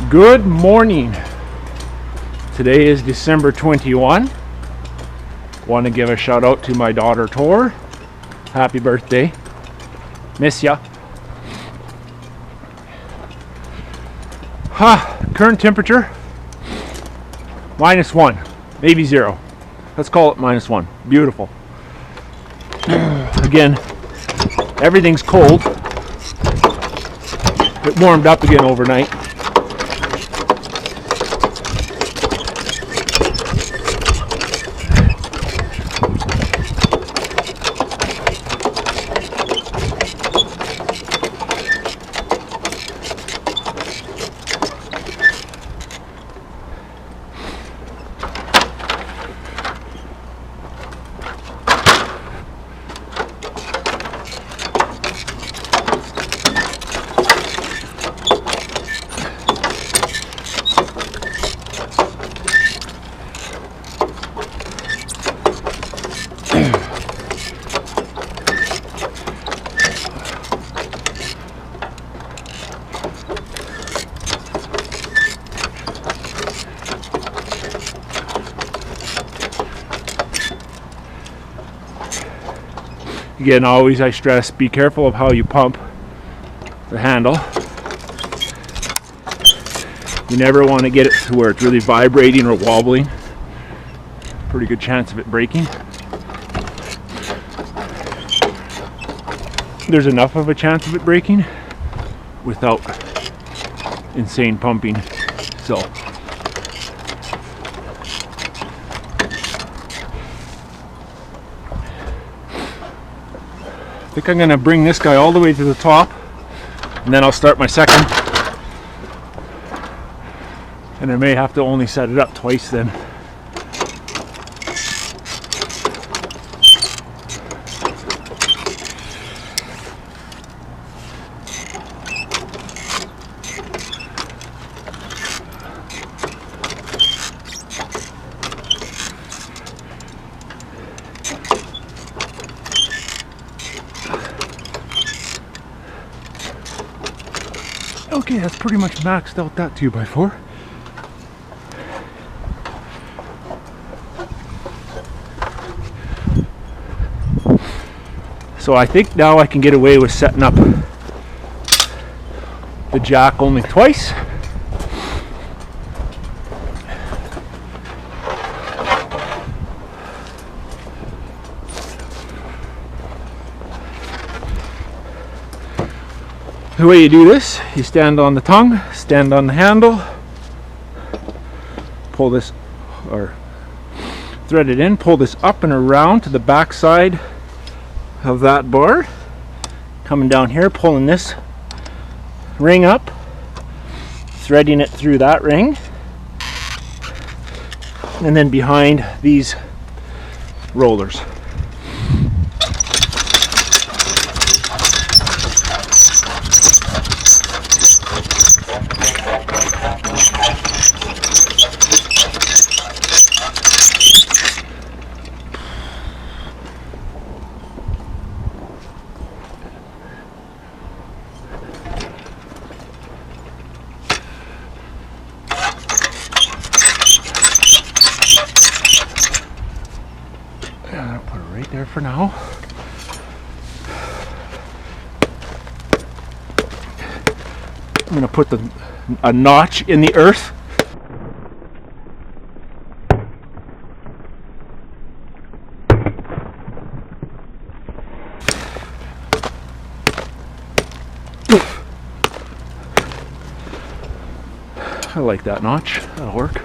Good morning. Today is December 21. Want to give a shout out to my daughter Tor. Happy birthday. Miss ya. Current temperature -1, maybe 0. Let's call it -1. Beautiful. Again, everything's cold. It warmed up again overnight. Again, always I stress, be careful of how you pump the handle. You never want to get it to where it's really vibrating or wobbling. Pretty good chance of it breaking. There's enough of a chance of it breaking without insane pumping. So I think I'm going to bring this guy all the way to the top, and then I'll start my second. And I may have to only set it up twice then. Okay, that's pretty much maxed out that 2x4. So I think now I can get away with setting up the jack only twice. The way you do this, you stand on the tongue, stand on the handle, pull this, or thread it in, pull this up and around to the back side of that bar, coming down here, pulling this ring up, threading it through that ring, and then behind these rollers. There for now. I'm going to put a notch in the earth. I like that notch. That'll work.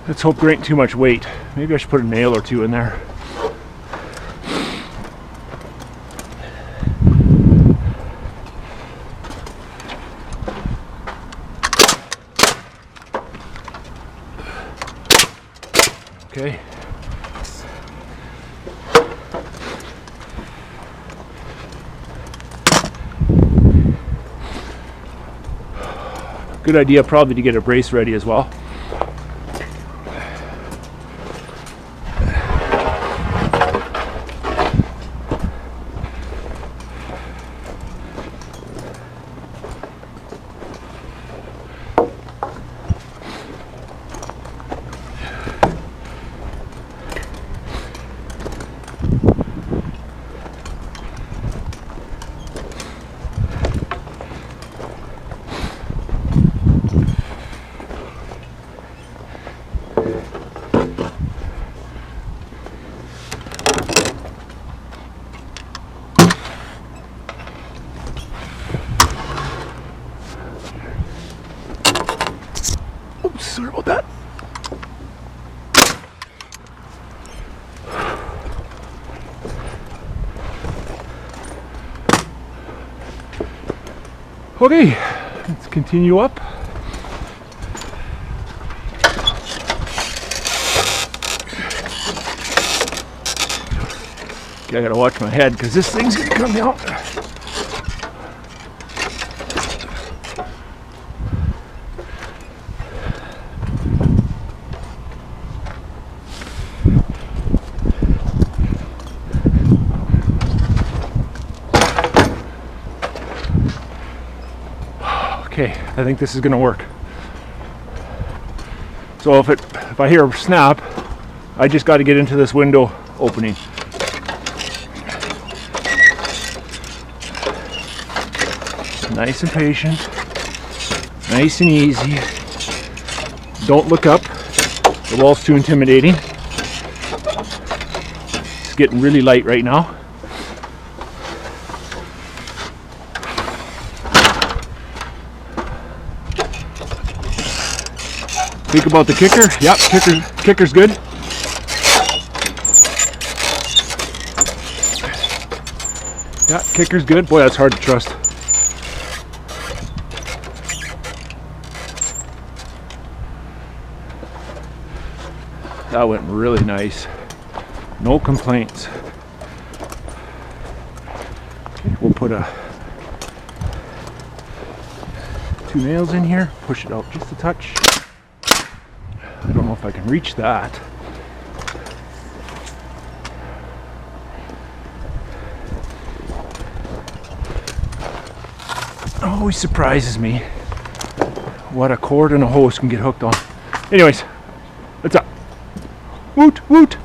Let's hope there ain't too much weight. Maybe I should put a nail or two in there. Okay. Good idea probably to get a brace ready as well. Oops, sorry about that. Okay, let's continue up. Okay, I gotta watch my head because this thing's gonna come out. Okay, I think this is gonna work. So if I hear a snap, I just got to get into this window opening. Nice and patient, nice and easy. Don't look up. The wall's too intimidating. It's getting really light right now. Think about the kicker. Yep, kicker's good. Yeah, kicker's good. Boy, that's hard to trust. That went really nice. No complaints. Okay, we'll put two nails in here, push it out just a touch. I don't know if I can reach that. Always surprises me what a cord and a hose can get hooked on. Anyways, what's up? Woot woot!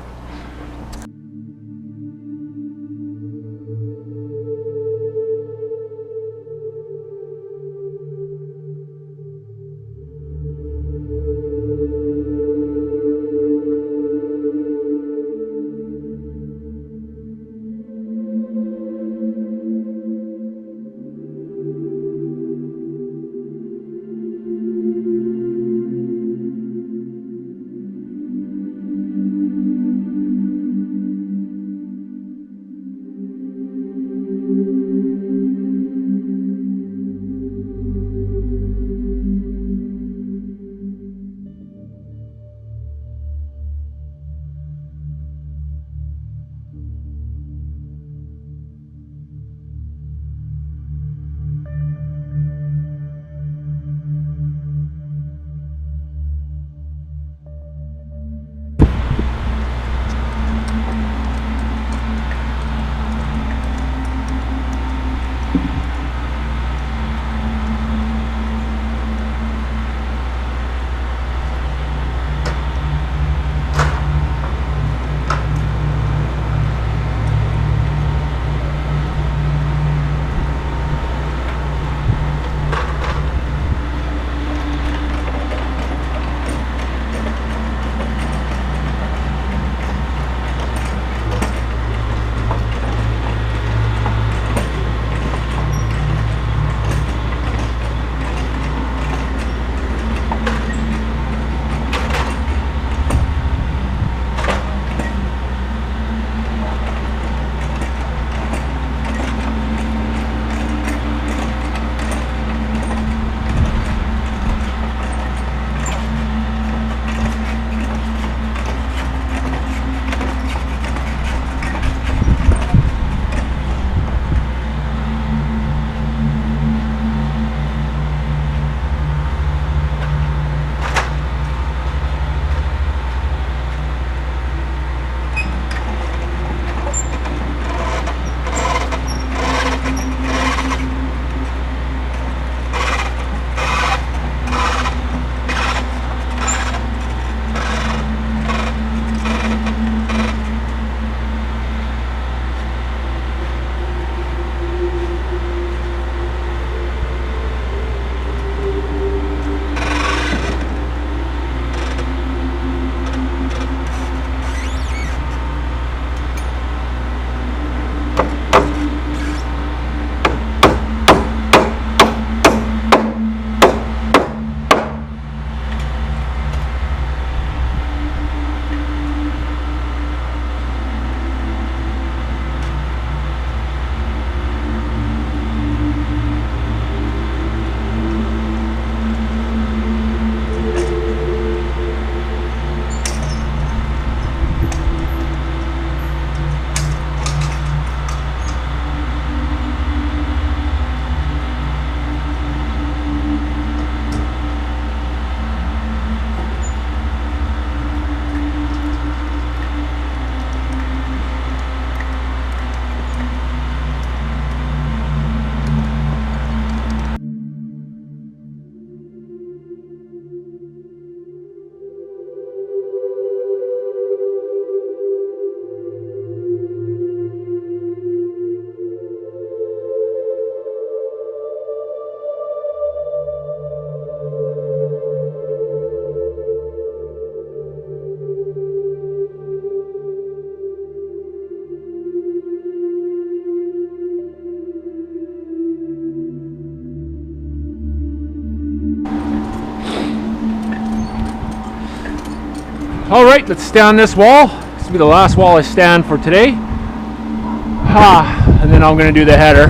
All right, let's stand this wall. This will be the last wall I stand for today. And then I'm going to do the header.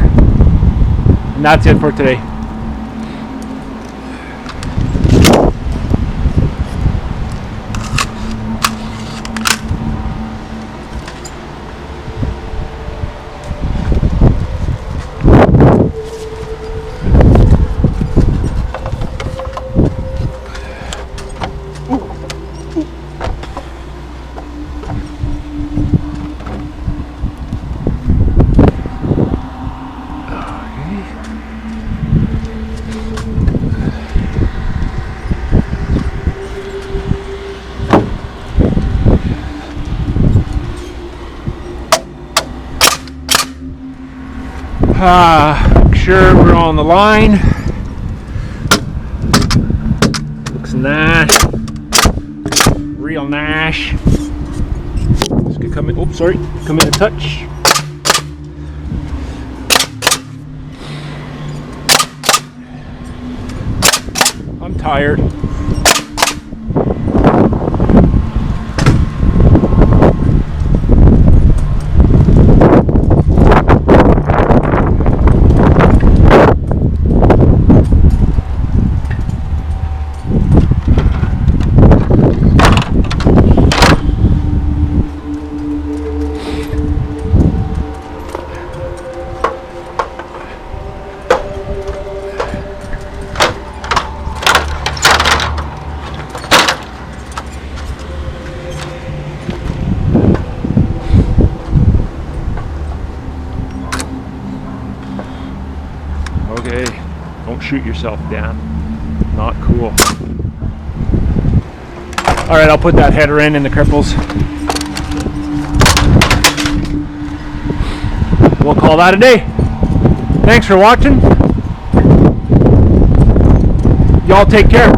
And that's it for today. Make sure we're on the line. Looks nash, real nash. This could come in. Oops, sorry, come in a touch. I'm tired. Okay, don't shoot yourself, Dan. Not cool. Alright, I'll put that header in the cripples. We'll call that a day. Thanks for watching. Y'all take care.